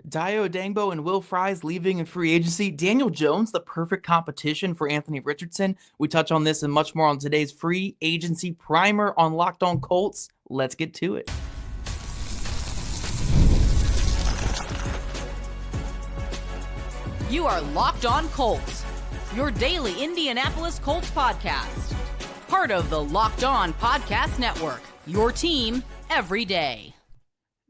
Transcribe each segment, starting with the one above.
Dayo Odeyingbo and Will Fries leaving in free agency. Daniel Jones, the perfect competition for Anthony Richardson. We touch on this and much more on today's free agency primer on Locked On Colts. Let's get to it. You are Locked On Colts, your daily Indianapolis Colts podcast. Part of the Locked On Podcast Network, your team every day.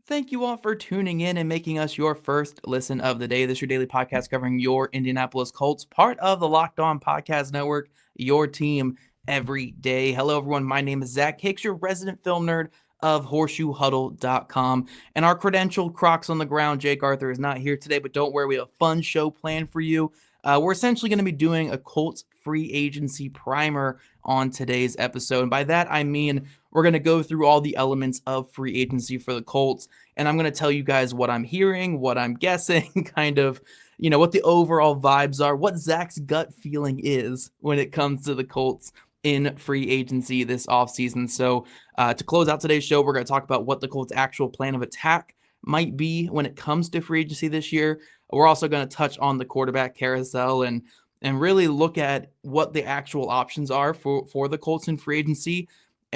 Thank you all for tuning in and making us your first listen of the day. This is your daily podcast covering your Indianapolis Colts, part of the Locked On Podcast Network, your team every day. Hello, everyone. My name is Zach Hicks, your resident film nerd of horseshoehuddle.com. And our credentialed Crocs on the ground, Jake Arthur, is not here today, but don't worry, we have a fun show planned for you. We're essentially going to be doing a Colts free agency primer on today's episode. And by that, I mean we're going to go through all the elements of free agency for the Colts, and I'm going to tell you guys what I'm hearing, what I'm guessing, kind of, what the overall vibes are, what Zach's gut feeling is when it comes to the Colts in free agency this offseason. So to close out today's show, we're going to talk about what the Colts' actual plan of attack might be when it comes to free agency this year. We're also going to touch on the quarterback carousel and really look at what the actual options are for the Colts in free agency.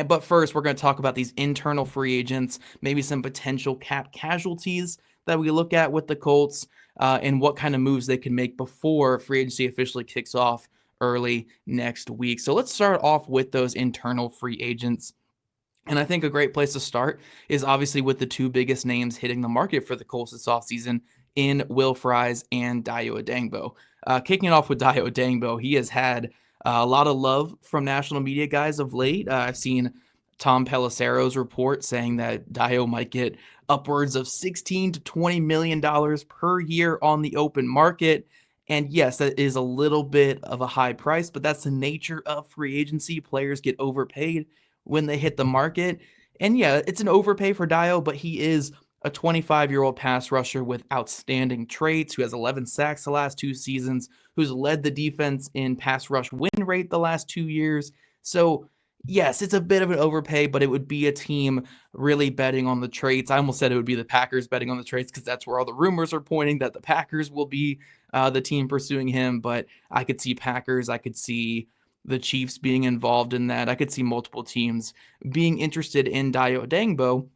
But first, we're going to talk about these internal free agents, maybe some potential cap casualties that we look at with the Colts, and what kind of moves they can make before free agency officially kicks off early next week. So let's start off with those internal free agents. And I think a great place to start is obviously with the two biggest names hitting the market for the Colts this offseason in Will Fries and Dayo Odeyingbo. Kicking it off with Dayo Odeyingbo, he has had a lot of love from national media guys of late. I've seen Tom Pelissero's report saying that Dayo might get upwards of $16 to $20 million per year on the open market. And yes, that is a little bit of a high price, but that's the nature of free agency. Players get overpaid when they hit the market. And yeah, it's an overpay for Dayo, but he is a 25-year-old pass rusher with outstanding traits, who has 11 sacks the last 2 seasons, who's led the defense in pass rush win rate the last 2 years. So yes, it's a bit of an overpay, but it would be a team really betting on the traits. I almost said it would be the Packers betting on the traits because that's where all the rumors are pointing, that the Packers will be the team pursuing him. But I could see Packers, I could see the Chiefs being involved in that. I could see multiple teams being interested in Dayo Odeyingbo.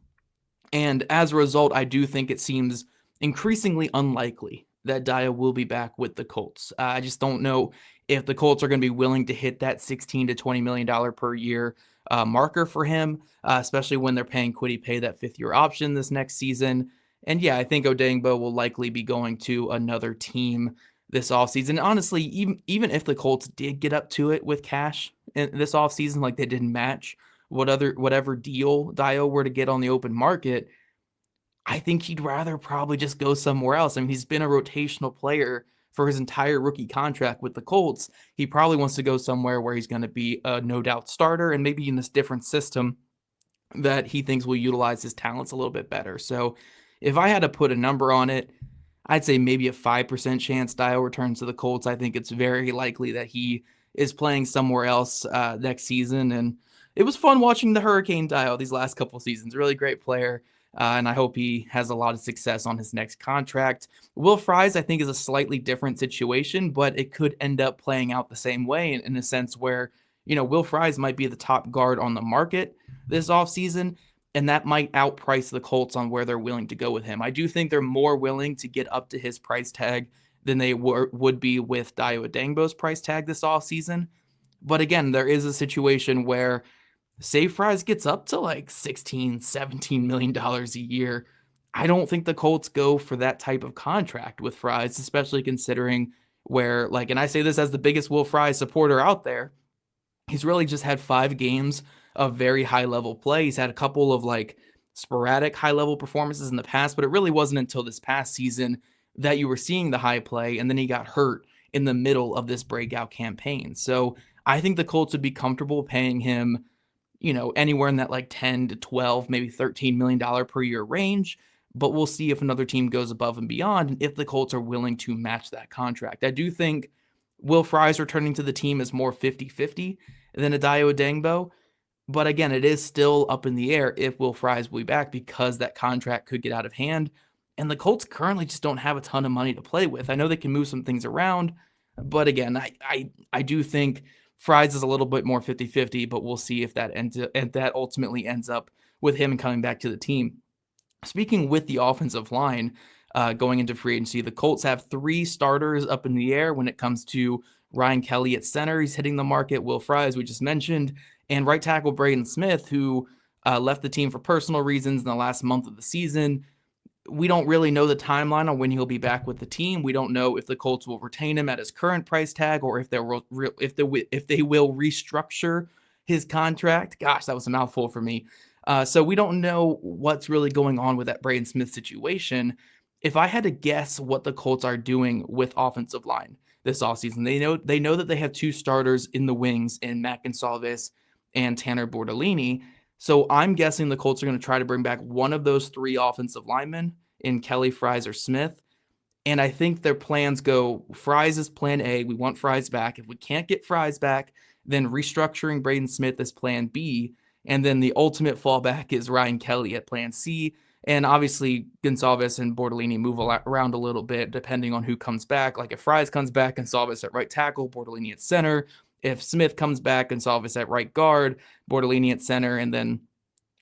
And as a result, I do think it seems increasingly unlikely that Dayo will be back with the Colts. I just don't know if the Colts are going to be willing to hit that $16 to $20 million per year marker for him, especially when they're paying Kwity Paye that 5th-year option this next season. And yeah, I think Odeyingbo will likely be going to another team this offseason. Honestly, even if the Colts did get up to it with cash in this offseason, like they didn't match whatever deal Dayo were to get on the open market, I think he'd rather probably just go somewhere else. I mean, he's been a rotational player for his entire rookie contract with the Colts. He probably wants to go somewhere where he's going to be a no doubt starter, and maybe in this different system that he thinks will utilize his talents a little bit better. So if I had to put a number on it, I'd say maybe a 5% chance Dayo returns to the Colts. I think it's very likely that he is playing somewhere else next season. And it was fun watching the Hurricane Dayo these last couple seasons. Really great player, and I hope he has a lot of success on his next contract. Will Fries, I think, is a slightly different situation, but it could end up playing out the same way in a sense where, Will Fries might be the top guard on the market this offseason, and that might outprice the Colts on where they're willing to go with him. I do think they're more willing to get up to his price tag than they would be with Dayo Odeyingbo's price tag this offseason. But again, there is a situation where, say Fries gets up to like $16, $17 million a year, I don't think the Colts go for that type of contract with Fries, especially considering where, and I say this as the biggest Will Fries supporter out there, he's really just had 5 games of very high-level play. He's had a couple of sporadic high-level performances in the past, but it really wasn't until this past season that you were seeing the high play, and then he got hurt in the middle of this breakout campaign. So I think the Colts would be comfortable paying him anywhere in that 10 to 12, maybe $13 million per year range. But we'll see if another team goes above and beyond, and if the Colts are willing to match that contract. I do think Will Fries returning to the team is more 50-50 than a Dayo Odeyingbo. But again, it is still up in the air if Will Fries will be back because that contract could get out of hand. And the Colts currently just don't have a ton of money to play with. I know they can move some things around, but again, I do think Fries is a little bit more 50-50, but we'll see if that ultimately ends up with him coming back to the team. Speaking with the offensive line, going into free agency, the Colts have 3 starters up in the air when it comes to Ryan Kelly at center. He's hitting the market. Will Fries, we just mentioned, and right tackle Braden Smith, who left the team for personal reasons in the last month of the season. We don't really know the timeline on when he'll be back with the team. We don't know if the Colts will retain him at his current price tag or if they will restructure his contract. Gosh, that was a mouthful for me. So we don't know what's really going on with that Braden Smith situation. If I had to guess what the Colts are doing with offensive line this offseason, they know that they have 2 starters in the wings in Matt Gonsalves and Tanner Bortolini. So I'm guessing the Colts are going to try to bring back one of those 3 offensive linemen in Kelly, Fries, or Smith. And I think their plans go, Fries is plan A. We want Fries back. If we can't get Fries back, then restructuring Braden Smith is plan B. And then the ultimate fallback is Ryan Kelly at plan C. And obviously, Gonsalves and Bortolini move around a little bit depending on who comes back. Like if Fries comes back, Gonsalves at right tackle, Bortolini at center. If Smith comes back, Gonsalves at right guard, Bortolini at center. And then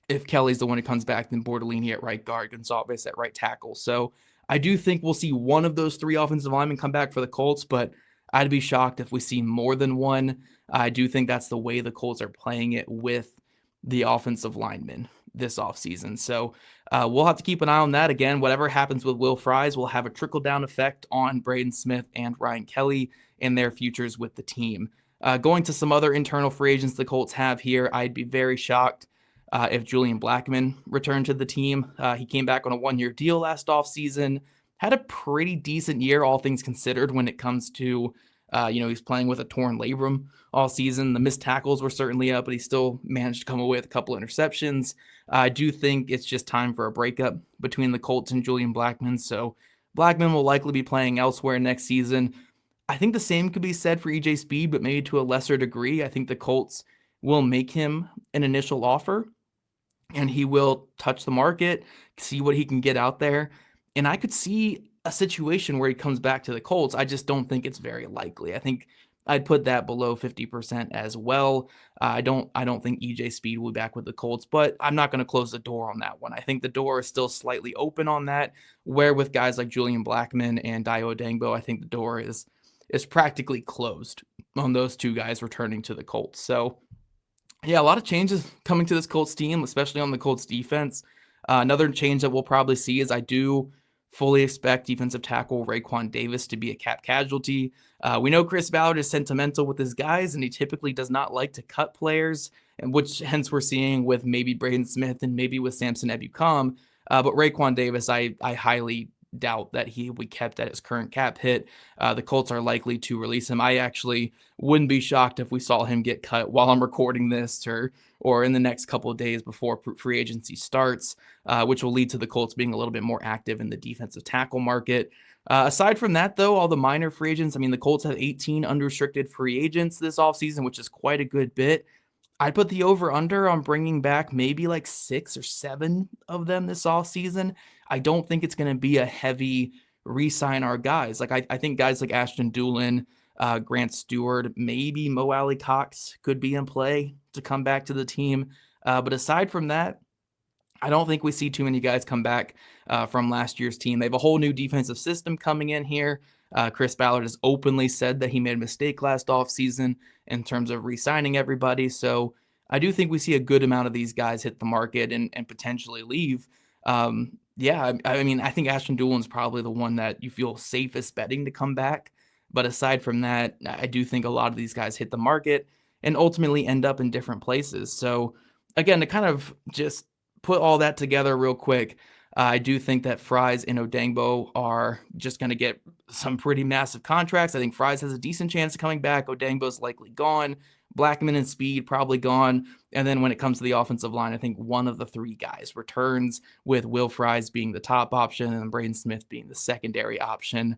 if Kelly's the one who comes back, then Bortolini at right guard, Gonsalves at right tackle. So I do think we'll see one of those 3 offensive linemen come back for the Colts, but I'd be shocked if we see more than one. I do think that's the way the Colts are playing it with the offensive linemen this offseason. So we'll have to keep an eye on that. Again, whatever happens with Will Fries will have a trickle-down effect on Braden Smith and Ryan Kelly and their futures with the team. Going to some other internal free agents the Colts have here, I'd be very shocked if Julian Blackmon returned to the team. He came back on a 1-year deal last offseason, had a pretty decent year, all things considered, when it comes to, he's playing with a torn labrum all season. The missed tackles were certainly up, but he still managed to come away with a couple interceptions. I do think it's just time for a breakup between the Colts and Julian Blackmon. So Blackmon will likely be playing elsewhere next season. I think the same could be said for EJ Speed, but maybe to a lesser degree. I think the Colts will make him an initial offer, and he will touch the market, see what he can get out there. And I could see a situation where he comes back to the Colts. I just don't think it's very likely. I think I'd put that below 50% as well. I don't think EJ Speed will be back with the Colts, but I'm not going to close the door on that one. I think the door is still slightly open on that, where with guys like Julian Blackmon and Dayo Odeyingbo, I think the door is practically closed on those 2 guys returning to the Colts. So yeah, a lot of changes coming to this Colts team, especially on the Colts defense. Another change that we'll probably see is I do fully expect defensive tackle Raekwon Davis to be a cap casualty. We know Chris Ballard is sentimental with his guys, and he typically does not like to cut players, and which hence we're seeing with maybe Braden Smith and maybe with Samson Ebukam. But Raekwon Davis, I highly doubt that he will be kept at his current cap hit. The Colts are likely to release him. I actually wouldn't be shocked if we saw him get cut while I'm recording this or in the next couple of days before free agency starts, which will lead to the Colts being a little bit more active in the defensive tackle market. Aside from that, though, all the minor free agents, I mean, the Colts have 18 unrestricted free agents this offseason, which is quite a good bit. I'd put the over-under on bringing back maybe like 6 or 7 of them this offseason. I don't think it's going to be a heavy re-sign our guys. Like I think guys like Ashton Doolin, Grant Stewart, maybe Mo Alley Cox could be in play to come back to the team. But aside from that, I don't think we see too many guys come back from last year's team. They have a whole new defensive system coming in here. Chris Ballard has openly said that he made a mistake last offseason in terms of re-signing everybody. So I do think we see a good amount of these guys hit the market and potentially leave. Yeah, I mean, I think Ashton Doolin's probably the one that you feel safest betting to come back. But aside from that, I do think a lot of these guys hit the market and ultimately end up in different places. So again, to kind of just put all that together real quick, I do think that Fries and Odeyingbo are just going to get some pretty massive contracts. I think Fries has a decent chance of coming back. Odeyingbo's likely gone. Blackmon and Speed probably gone. And then when it comes to the offensive line, I think one of the 3 guys returns, with Will Fries being the top option and Braden Smith being the secondary option.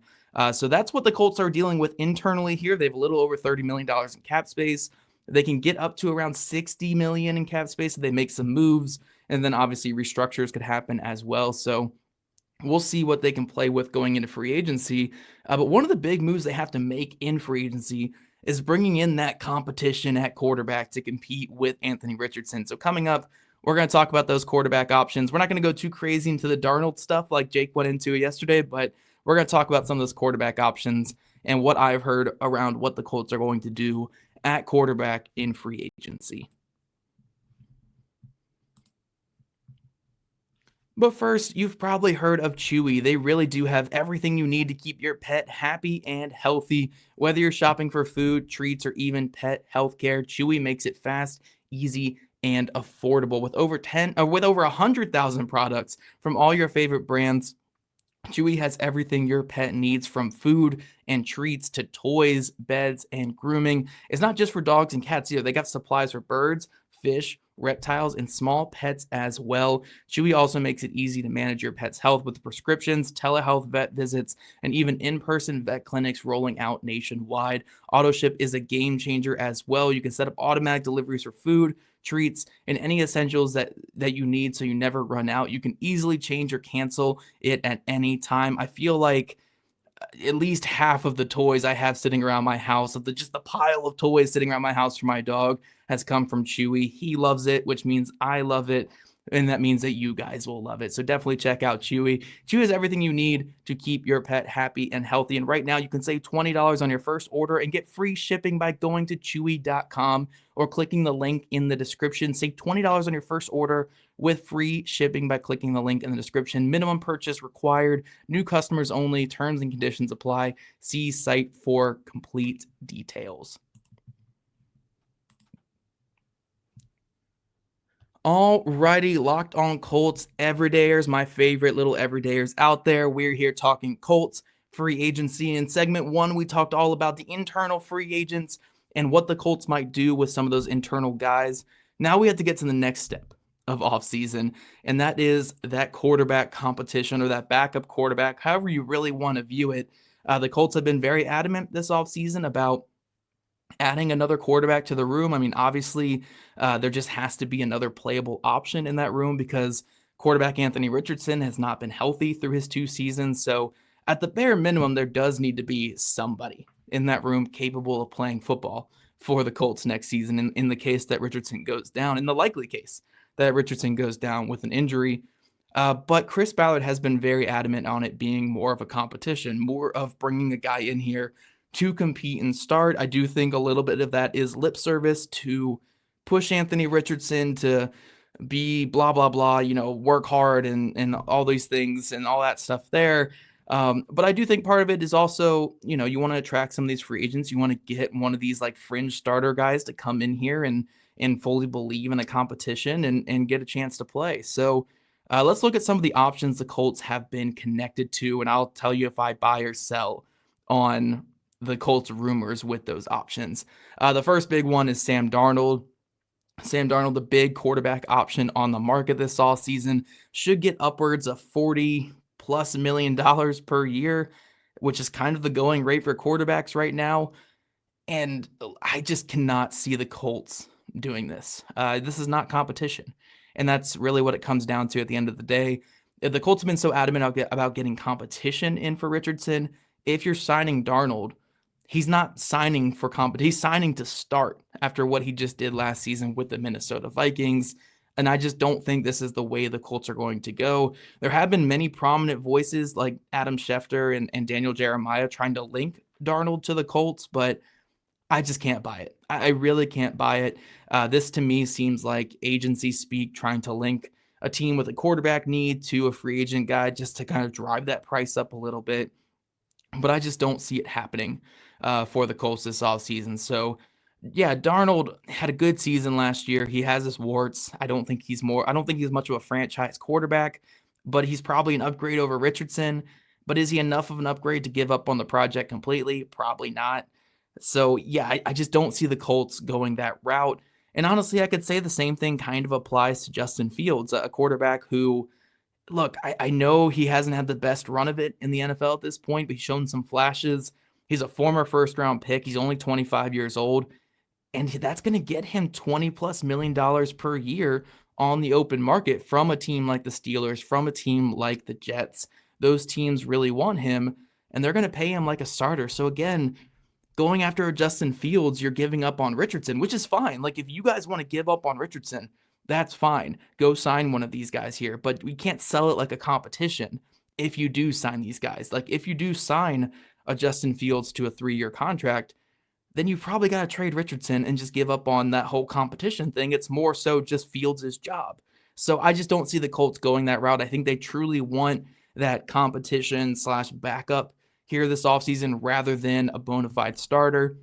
So that's what the Colts are dealing with internally here. They have a little over $30 million in cap space. They can get up to around $60 million in cap space if they make some moves. And then obviously restructures could happen as well. So We'll see what they can play with going into free agency. But one of the big moves they have to make in free agency is bringing in that competition at quarterback to compete with Anthony Richardson. So coming up, we're going to talk about those quarterback options. We're not going to go too crazy into the Darnold stuff like Jake went into yesterday, but we're going to talk about some of those quarterback options and what I've heard around what the Colts are going to do at quarterback in free agency. But first, you've probably heard of Chewy. They really do have everything you need to keep your pet happy and healthy. Whether you're shopping for food, treats, or even pet healthcare, Chewy makes it fast, easy, and affordable. With over 100,000 products from all your favorite brands, Chewy has everything your pet needs, from food and treats to toys, beds, and grooming. It's not just for dogs and cats either. They got supplies for birds, fish, reptiles, and small pets as well. Chewy also makes it easy to manage your pet's health with prescriptions, telehealth vet visits, and even in-person vet clinics rolling out nationwide. AutoShip is a game changer as well. You can set up automatic deliveries for food, treats, and any essentials that you need so you never run out. You can easily change or cancel it at any time. I feel like at least half of the toys I have sitting around my house, just the pile of toys sitting around my house for my dog, has come from Chewy. He loves it, which means I love it, and that means that you guys will love it. So definitely check out Chewy. Chewy has everything you need to keep your pet happy and healthy. And right now you can save $20 on your first order and get free shipping by going to chewy.com or clicking the link in the description. Save $20 on your first order with free shipping by clicking the link in the description. Minimum purchase required. New customers only. Terms and conditions apply. See site for complete details. Alrighty, Locked On Colts everydayers, my favorite little everydayers out there. We're here talking Colts free agency. In segment 1, we talked all about the internal free agents and what the Colts might do with some of those internal guys. Now we have to get to the next step of offseason, and that is that quarterback competition, or that backup quarterback, however you really want to view it. The Colts have been very adamant this offseason about adding another quarterback to the room. I mean, obviously, there just has to be another playable option in that room because quarterback Anthony Richardson has not been healthy through his 2 seasons. So at the bare minimum, there does need to be somebody in that room capable of playing football for the Colts next season in the case that Richardson goes down, in the likely case that Richardson goes down with an injury. But Chris Ballard has been very adamant on it being more of a competition, more of bringing a guy in here to compete and start. I do think a little bit of that is lip service to push Anthony Richardson to be blah, blah, blah, work hard and all these things and all that stuff there. But I do think part of it is also, you want to attract some of these free agents. You want to get one of these like fringe starter guys to come in here and fully believe in a competition and get a chance to play. So let's look at some of the options the Colts have been connected to, and I'll tell you if I buy or sell on the Colts rumors with those options. The first big one is Sam Darnold. Sam Darnold, the big quarterback option on the market this offseason, should get upwards of $40+ million per year, which is kind of the going rate for quarterbacks right now. And I just cannot see the Colts doing this. This is not competition. And that's really what it comes down to at the end of the day. If the Colts have been so adamant about getting competition in for Richardson, if you're signing Darnold, he's not signing for competition. He's signing to start after what he just did last season with the Minnesota Vikings. And I just don't think this is the way the Colts are going to go. There have been many prominent voices like Adam Schefter and Daniel Jeremiah trying to link Darnold to the Colts, but I just can't buy it. I really can't buy it. This to me seems like agency speak, trying to link a team with a quarterback need to a free agent guy just to kind of drive that price up a little bit. But I just don't see it happening for the Colts this offseason. So, yeah, Darnold had a good season last year. He has his warts. I don't think he's much of a franchise quarterback, but he's probably an upgrade over Richardson. But is he enough of an upgrade to give up on the project completely? Probably not. So, yeah, I just don't see the Colts going that route. And honestly, I could say the same thing kind of applies to Justin Fields, a quarterback who, look, I know he hasn't had the best run of it in the NFL at this point, but he's shown some flashes. He's a former first-round pick. He's only 25 years old. And that's going to get him $20+ million per year on the open market from a team like the Steelers, from a team like the Jets. those teams really want him, and they're going to pay him like a starter. So again, going after Justin Fields, you're giving up on Richardson, which is fine. Like, if you guys want to give up on Richardson, that's fine. Go sign one of these guys here. But we can't sell it like a competition if you do sign these guys. Like, if you do sign a Justin Fields to a 3-year contract, then you probably got to trade Richardson and just give up on that whole competition thing. It's more so just Fields' job. So I just don't see the Colts going that route. I think they truly want that competition / backup here this offseason rather than a bona fide starter.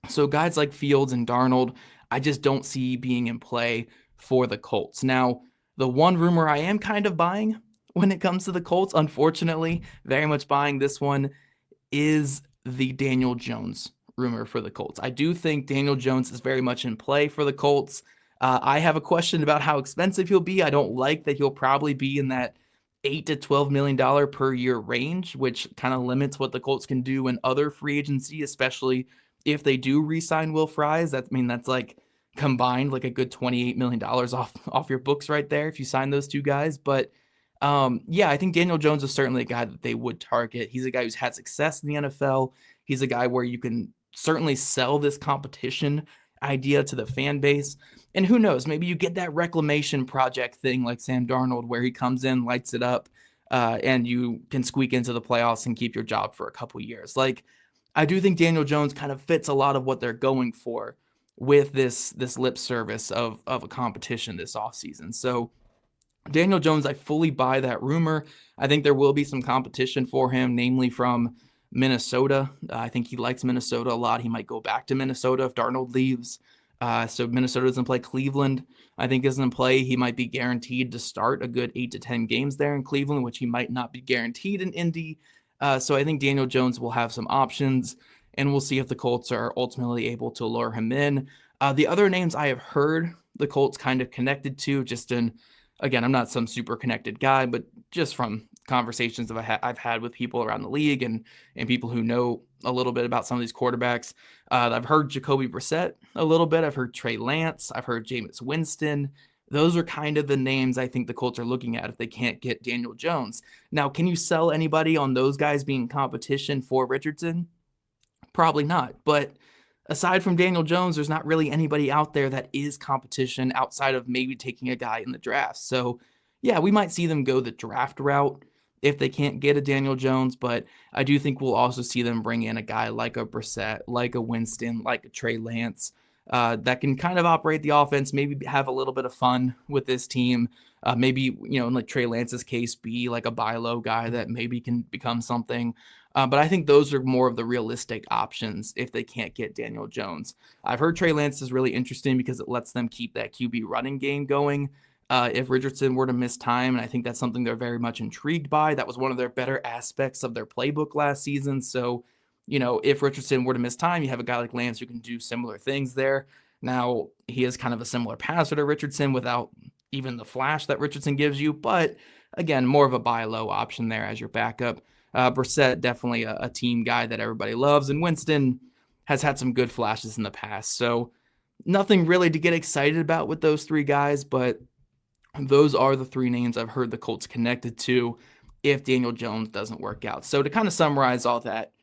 So guys like Fields and Darnold, I just don't see being in play for the Colts. Now, the one rumor I am kind of buying when it comes to the Colts, unfortunately, very much buying this one, is the Daniel Jones rumor for the Colts. I do think Daniel Jones is very much in play for the Colts. I have a question about how expensive he'll be. I don't like that he'll probably be in that $8 to $12 million per year range, which kind of limits what the Colts can do in other free agency, especially if they do re-sign Will Fries. That's like combined like a good $28 million off your books right there if you sign those two guys. But yeah, I think Daniel Jones is certainly a guy that they would target. He's a guy who's had success in the NFL. He's a guy where you can certainly sell this competition idea to the fan base. And who knows, maybe you get that reclamation project thing like Sam Darnold, where he comes in, lights it up, and you can squeak into the playoffs and keep your job for a couple years. Like, I do think Daniel Jones kind of fits a lot of what they're going for with this lip service of a competition this offseason. So Daniel Jones, I fully buy that rumor. I think there will be some competition for him, namely from Minnesota. I think he likes Minnesota a lot. He might go back to Minnesota if Darnold leaves. So Minnesota doesn't play Cleveland. I think isn't in play. He might be guaranteed to start a good 8 to 10 games there in Cleveland, which he might not be guaranteed in Indy. So I think Daniel Jones will have some options, and we'll see if the Colts are ultimately able to lure him in. The other names I have heard the Colts kind of connected to, again, I'm not some super connected guy, but just from conversations that I've had with people around the league and people who know a little bit about some of these quarterbacks. I've heard Jacoby Brissett a little bit. I've heard Trey Lance. I've heard Jameis Winston. Those are kind of the names I think the Colts are looking at if they can't get Daniel Jones. Now, can you sell anybody on those guys being competition for Richardson? Probably not. But aside from Daniel Jones, there's not really anybody out there that is competition outside of maybe taking a guy in the draft. So yeah, we might see them go the draft route if they can't get a Daniel Jones, but I do think we'll also see them bring in a guy like a Brissett, like a Winston, like a Trey Lance, that can kind of operate the offense, maybe have a little bit of fun with this team. Maybe, in like Trey Lance's case, be like a buy low guy that maybe can become something. But I think those are more of the realistic options if they can't get Daniel Jones. I've heard Trey Lance is really interesting because it lets them keep that QB running game going. If Richardson were to miss time, and I think that's something they're very much intrigued by. That was one of their better aspects of their playbook last season. So, if Richardson were to miss time, you have a guy like Lance who can do similar things there. Now, he is kind of a similar passer to Richardson without even the flash that Richardson gives you. But again, more of a buy low option there as your backup. Brissett, definitely a team guy that everybody loves. And Winston has had some good flashes in the past. So nothing really to get excited about with those three guys, but those are the three names I've heard the Colts connected to if Daniel Jones doesn't work out. So to kind of summarize all that,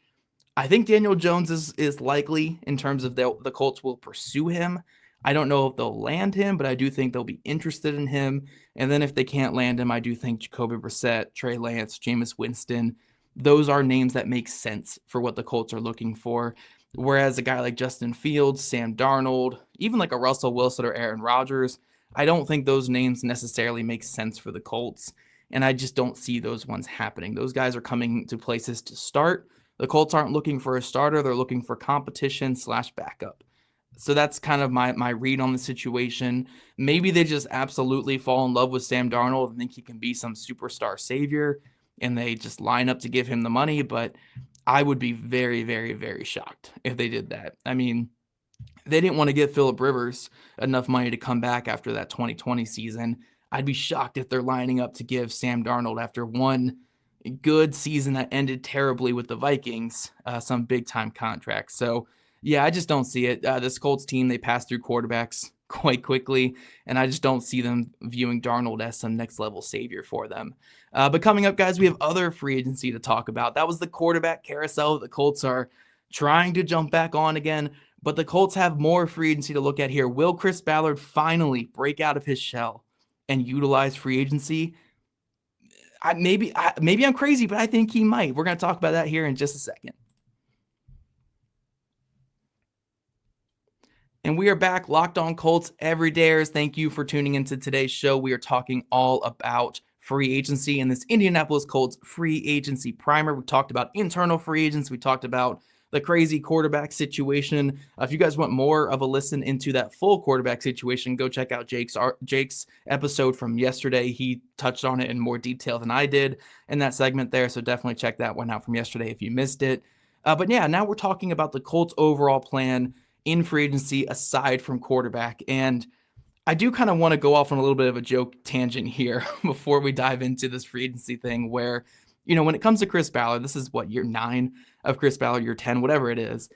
I think Daniel Jones is likely in terms of the Colts will pursue him. I don't know if they'll land him, but I do think they'll be interested in him. And then if they can't land him, I do think Jacoby Brissett, Trey Lance, Jameis Winston, those are names that make sense for what the Colts are looking for. Whereas a guy like Justin Fields, Sam Darnold, even like a Russell Wilson or Aaron Rodgers, I don't think those names necessarily make sense for the Colts, and I just don't see those ones happening. Those guys are coming to places to start. The Colts aren't looking for a starter. They're looking for competition / backup. So that's kind of my read on the situation. Maybe they just absolutely fall in love with Sam Darnold and think he can be some superstar savior, and they just line up to give him the money, but I would be very, very, very shocked if they did that. I mean, they didn't want to give Phillip Rivers enough money to come back after that 2020 season. I'd be shocked if they're lining up to give Sam Darnold, after one good season that ended terribly with the Vikings, some big-time contract. So, yeah, I just don't see it. This Colts team, they pass through quarterbacks quite quickly, and I just don't see them viewing Darnold as some next level savior for them. But coming up, guys, we have other free agency to talk about. That was the quarterback carousel. The Colts are trying to jump back on again, but the Colts have more free agency to look at here. Will Chris Ballard finally break out of his shell and utilize free agency? Maybe I'm crazy, but I think he might. We're going to talk about that here in just a second. And we are back, Locked On Colts everydayers. Thank you for tuning into today's show. We are talking all about free agency and this Indianapolis Colts free agency primer. We talked about internal free agents. We talked about the crazy quarterback situation. If you guys want more of a listen into that full quarterback situation, go check out Jake's episode from yesterday. He touched on it in more detail than I did in that segment there, so definitely check that one out from yesterday if you missed it. But yeah, now we're talking about the Colts' overall plan in free agency aside from quarterback. And I do kind of want to go off on a little bit of a joke tangent here before we dive into this free agency thing where, when it comes to Chris Ballard, this is what, year 9 of Chris Ballard, year 10, whatever it is.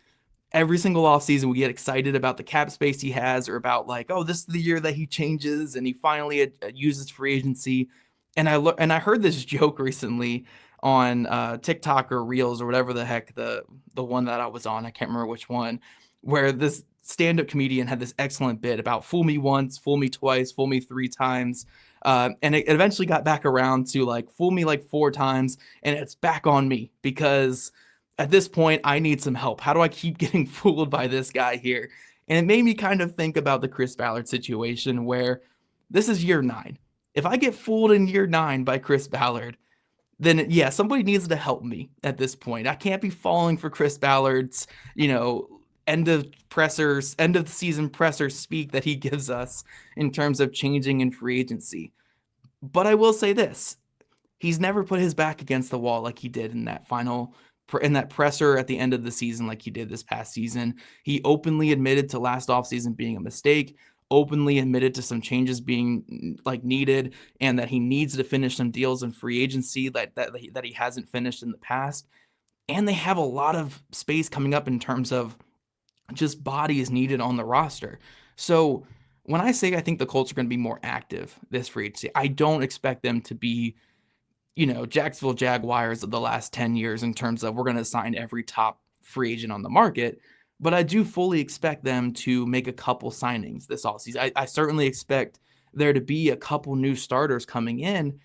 Every single offseason, we get excited about the cap space he has or about like, oh, this is the year that he changes and he finally uses free agency. And I heard this joke recently on TikTok or Reels or whatever the heck, the one that I was on, I can't remember which one, where this stand-up comedian had this excellent bit about fool me once, fool me twice, fool me 3 times. And it eventually got back around to like fool me like 4 times, and it's back on me because at this point I need some help. How do I keep getting fooled by this guy here? And it made me kind of think about the Chris Ballard situation where this is year 9. If I get fooled in year 9 by Chris Ballard, then yeah, somebody needs to help me at this point. I can't be falling for Chris Ballard's, end of the season presser speak that he gives us in terms of changing in free agency. But I will say this, he's never put his back against the wall like he did in that presser at the end of the season like he did this past season. He openly admitted to last offseason being a mistake, openly admitted to some changes being like needed, and that he needs to finish some deals in free agency that he hasn't finished in the past. And they have a lot of space coming up in terms of just bodies needed on the roster. So when I say I think the Colts are going to be more active this free agency, I don't expect them to be, Jacksonville Jaguars of the last 10 years in terms of we're going to sign every top free agent on the market. But I do fully expect them to make a couple signings this offseason. I certainly expect there to be a couple new starters coming in.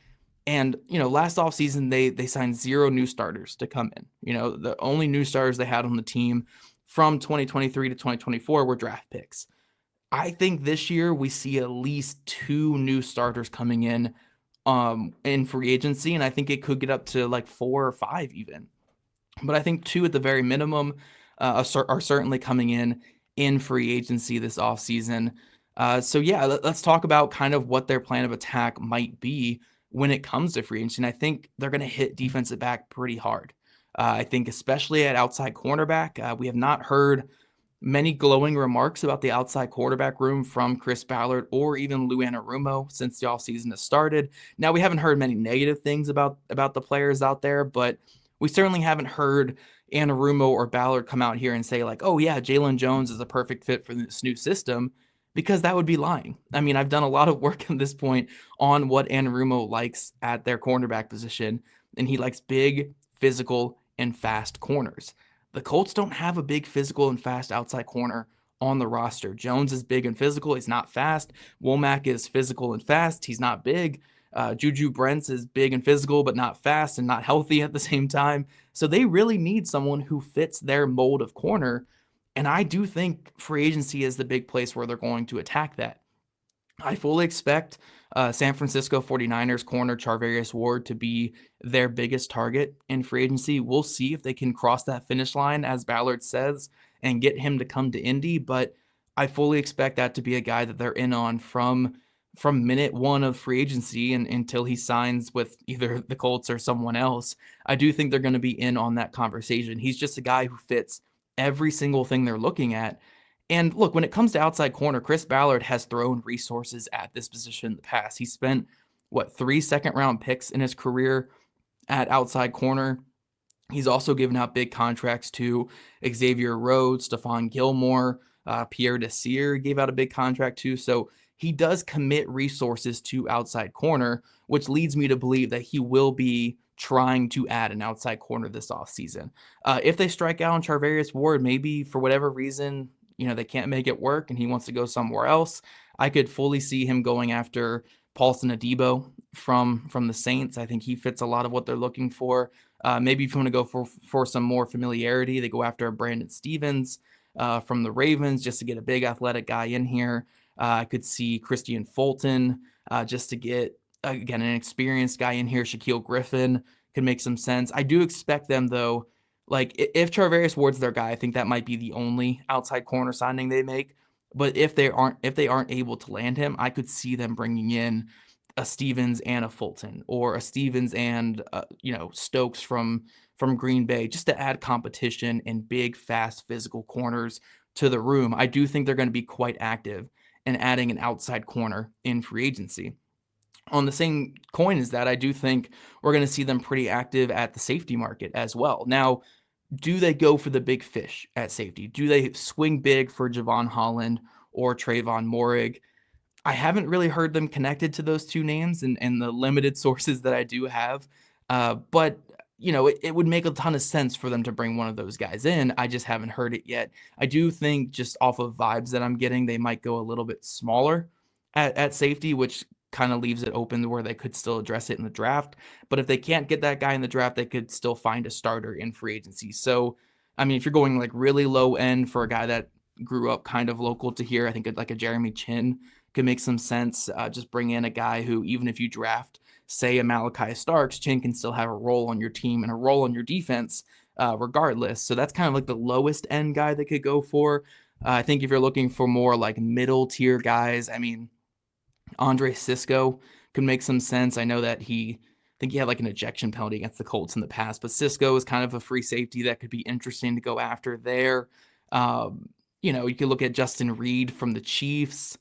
And, last offseason, they signed 0 new starters to come in. The only new starters they had on the team from 2023 to 2024 were draft picks. I think this year we see at least 2 new starters coming in free agency, and I think it could get up to like 4 or 5 even. But I think 2 at the very minimum are certainly coming in free agency this offseason. So yeah, let's talk about kind of what their plan of attack might be when it comes to free agency. And I think they're going to hit defensive back pretty hard. I think especially at outside cornerback, we have not heard many glowing remarks about the outside quarterback room from Chris Ballard or even Lou Anarumo since the offseason has started. Now, we haven't heard many negative things about the players out there, but we certainly haven't heard Anarumo or Ballard come out here and say like, oh yeah, Jalen Jones is a perfect fit for this new system, because that would be lying. I mean, I've done a lot of work at this point on what Anarumo likes at their cornerback position, and he likes big, physical, and fast corners. The Colts don't have a big physical and fast outside corner on the roster. Jones is big and physical. He's not fast. Womack is physical and fast. He's not big. Juju Brents is big and physical, but not fast and not healthy at the same time. So they really need someone who fits their mold of corner. And I do think free agency is the big place where they're going to attack that. I fully expect San Francisco 49ers corner Charvarius Ward to be their biggest target in free agency. We'll see if they can cross that finish line, as Ballard says, and get him to come to Indy. But I fully expect that to be a guy that they're in on from minute 1 of free agency and until he signs with either the Colts or someone else. I do think they're going to be in on that conversation. He's just a guy who fits every single thing they're looking at. And look, when it comes to outside corner, Chris Ballard has thrown resources at this position in the past. He spent, 3 second-round picks in his career at outside corner. He's also given out big contracts to Xavier Rhodes, Stephon Gilmore, Pierre Desir gave out a big contract too. So he does commit resources to outside corner, which leads me to believe that he will be trying to add an outside corner this offseason. If they strike out on Charvarius Ward, maybe for whatever reason, they can't make it work and he wants to go somewhere else, I could fully see him going after Paulson Adebo from the Saints. I think he fits a lot of what they're looking for. Maybe if you want to go for some more familiarity, they go after Brandon Stevens from the Ravens just to get a big athletic guy in here. I could see Christian Fulton just to get, again, an experienced guy in here. Shaquille Griffin could make some sense. I do expect them, though, like if Charvarius Ward's their guy, I think that might be the only outside corner signing they make. But if they aren't able to land him, I could see them bringing in a Stevens and a Fulton, or a Stevens and Stokes from Green Bay, just to add competition and big, fast, physical corners to the room. I do think they're going to be quite active in adding an outside corner in free agency. On the same coin as that, I do think we're going to see them pretty active at the safety market as well. Now, do they go for the big fish at safety? Do they swing big for Javon Holland or Trayvon Moehrig? I haven't really heard them connected to those two names and the limited sources that I do have. But it would make a ton of sense for them to bring one of those guys in. I just haven't heard it yet. I do think, just off of vibes that I'm getting, they might go a little bit smaller at safety, which kind of leaves it open to where they could still address it in the draft. But if they can't get that guy in the draft, they could still find a starter in free agency. So, I mean, if you're going like really low end for a guy that grew up kind of local to here, I think like a Jeremy Chin could make some sense. Just bring in a guy who, even if you draft, say, a Malachi Starks, Chin can still have a role on your team and a role on your defense regardless. So that's kind of like the lowest end guy they could go for. I think if you're looking for more like middle tier guys, I mean, Andre Cisco could make some sense. I know that I think he had like an ejection penalty against the Colts in the past, but Cisco is kind of a free safety that could be interesting to go after there. You could look at Justin Reed from the Chiefs.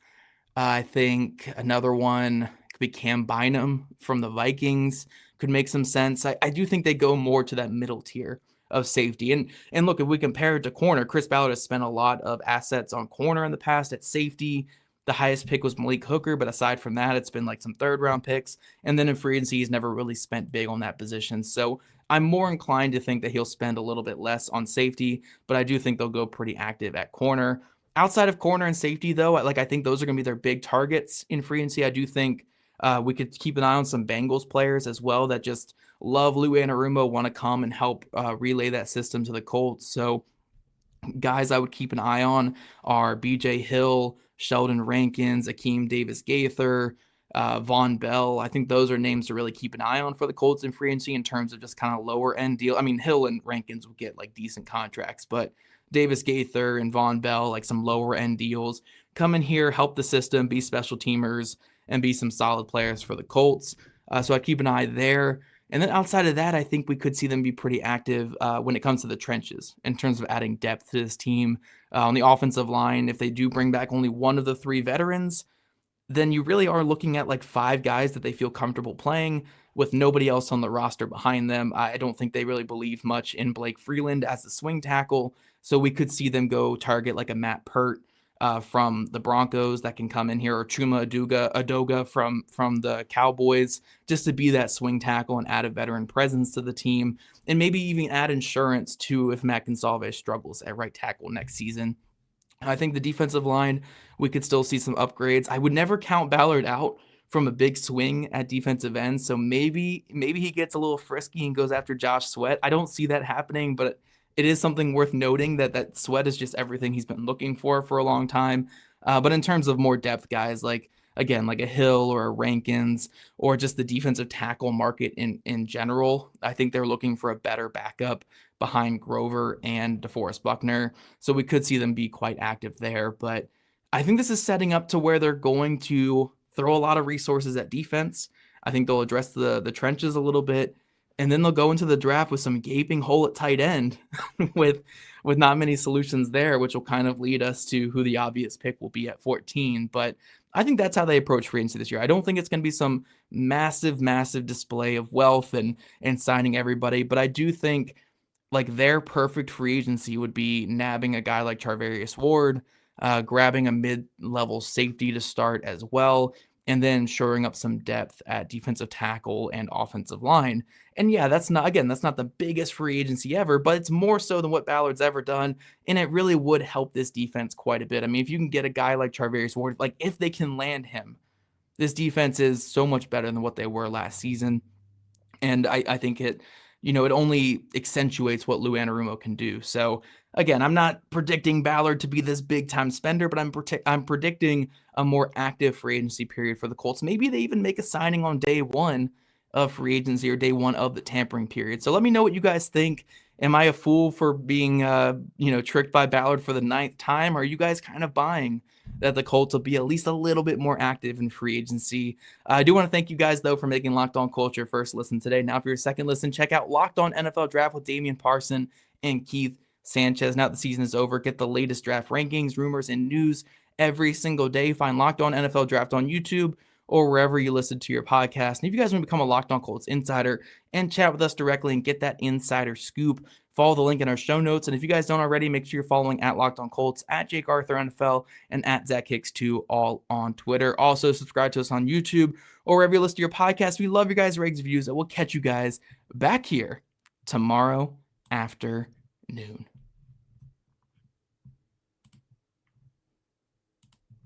I think another one could be Cam Bynum from the Vikings. Could make some sense. I do think they go more to that middle tier of safety. And look, if we compare it to corner, Chris Ballard has spent a lot of assets on corner in the past. At safety, the highest pick was Malik Hooker, but aside from that, it's been like some third-round picks. And then in free agency, he's never really spent big on that position. So I'm more inclined to think that he'll spend a little bit less on safety, but I do think they'll go pretty active at corner. Outside of corner and safety, though, I think those are going to be their big targets in free agency. I do think we could keep an eye on some Bengals players as well that just love Lou Anarumo, want to come and help relay that system to the Colts. So guys I would keep an eye on are BJ Hill, Sheldon Rankins, Akeem Davis-Gaither, Von Bell. I think those are names to really keep an eye on for the Colts in free agency in terms of just kind of lower end deal. I mean, Hill and Rankins will get like decent contracts, but Davis-Gaither and Von Bell, like some lower end deals, come in here, help the system, be special teamers, and be some solid players for the Colts. So I keep an eye there. And then outside of that, I think we could see them be pretty active when it comes to the trenches in terms of adding depth to this team. On the offensive line, if they do bring back only one of the three veterans, then you really are looking at like 5 guys that they feel comfortable playing with nobody else on the roster behind them. I don't think they really believe much in Blake Freeland as the swing tackle, so we could see them go target like a Matt Pert from the Broncos that can come in here, or Chuma Adoga from the Cowboys, just to be that swing tackle and add a veteran presence to the team, and maybe even add insurance too if Matt Gonsalves struggles at right tackle next season. I think the defensive line, we could still see some upgrades. I would never count Ballard out from a big swing at defensive end, so maybe he gets a little frisky and goes after Josh Sweat. I don't see that happening, but it is something worth noting that Sweat is just everything he's been looking for a long time. But in terms of more depth guys, like a Hill or a Rankins, or just the defensive tackle market in general, I think they're looking for a better backup behind Grover and DeForest Buckner. So we could see them be quite active there. But I think this is setting up to where they're going to throw a lot of resources at defense. I think they'll address the trenches a little bit, and then they'll go into the draft with some gaping hole at tight end with not many solutions there, which will kind of lead us to who the obvious pick will be at 14. But I think that's how they approach free agency this year. I don't think it's going to be some massive display of wealth and signing everybody, but I do think like their perfect free agency would be nabbing a guy like Charvarius Ward, grabbing a mid-level safety to start as well, and then shoring up some depth at defensive tackle and offensive line. And yeah, that's not the biggest free agency ever, but it's more so than what Ballard's ever done, and it really would help this defense quite a bit. I mean, if you can get a guy like Charvarius Ward, like if they can land him, this defense is so much better than what they were last season. And I think it only accentuates what Lou Anarumo can do. So again, I'm not predicting Ballard to be this big time spender, but I'm predicting a more active free agency period for the Colts. Maybe they even make a signing on day one of free agency or day one of the tampering period. So let me know what you guys think. Am I a fool for being tricked by Ballard for the 9th time? Or are you guys kind of buying that the Colts will be at least a little bit more active in free agency? I do want to thank you guys, though, for making Locked On Colts your first listen today. Now, for your second listen, check out Locked On NFL Draft with Damian Parson and Keith Sanchez. Now that the season is over, get the latest draft rankings, rumors, and news every single day. Find Locked On NFL Draft on YouTube or wherever you listen to your podcast. And if you guys want to become a Locked On Colts insider and chat with us directly and get that insider scoop, follow the link in our show notes. And if you guys don't already, make sure you're following at Locked On Colts, at Jake Arthur NFL, and at Zach Hicks2, all on Twitter. Also, subscribe to us on YouTube or wherever you listen to your podcast. We love your guys' ratings and views, and we'll catch you guys back here tomorrow afternoon.